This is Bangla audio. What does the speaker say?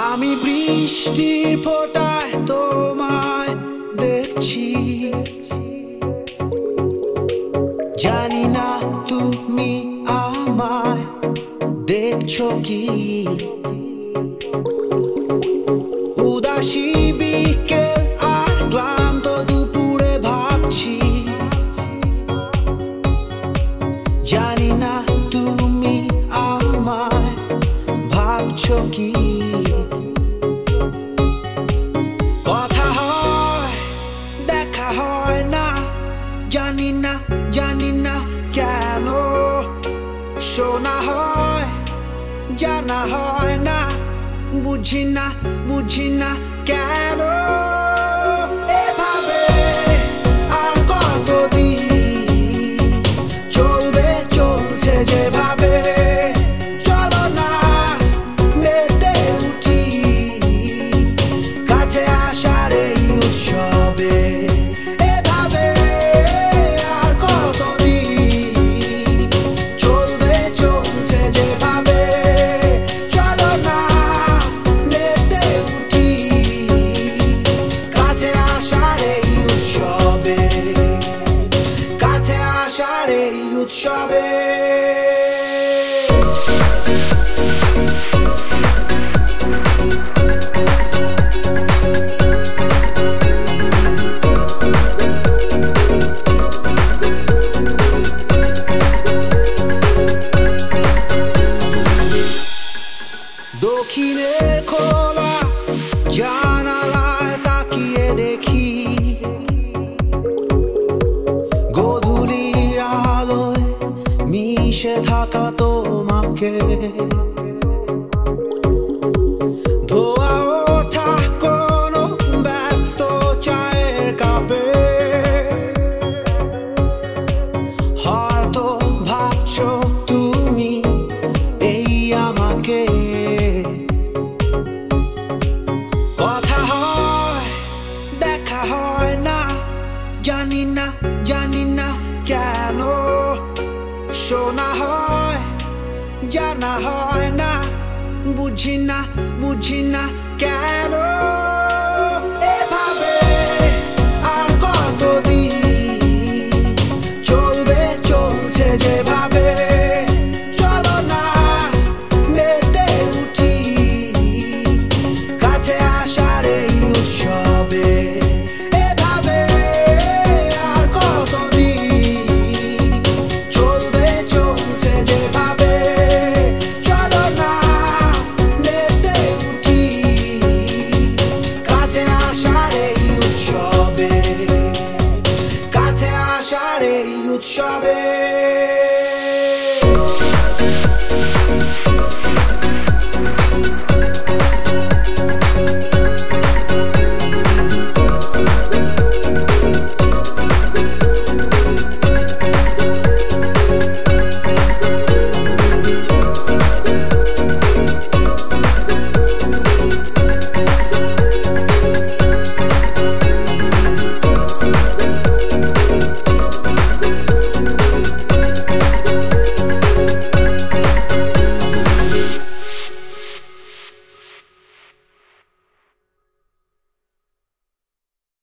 আমি বৃষ্টির ফোঁটায় তোমায় দেখছি, জানি না তুমি আমায় দেখছো কি। উদাসী বিকেল আর ক্লান্ত দুপুরে ভাবছি, জানি না তুমি আমায় ভাবছো কি। কথা হয় দেখা হয় না, জানি না কেন। শোনা হয় জানা হয় না, বুঝি না কেন। এভাবে আর কতদিন চলবে, চলছে যেভাবে। চলো না মেতে উঠি কাছে আসার এই উৎসবে। এভাবে আর কতদিন চলবে, চলছে যেভাবে। চলো না মেতে উঠি কাছে আসার এই উৎসবে, কাছে আসার এই উৎসবে। দক্ষিণের খোলা জানালায় তাকিয়ে দেখি, গোধূলির আলোয় মিশে থাকা তোমাকে। ধোয়া ওঠা কোনো ব্যস্ত চায়ের কাপে হয়তো ভাবছো তুমি এই আমাকে। কথা হয় দেখা হয় না, জানি না কেন। শোনা হয় জানা হয় না, বুঝি না কেন।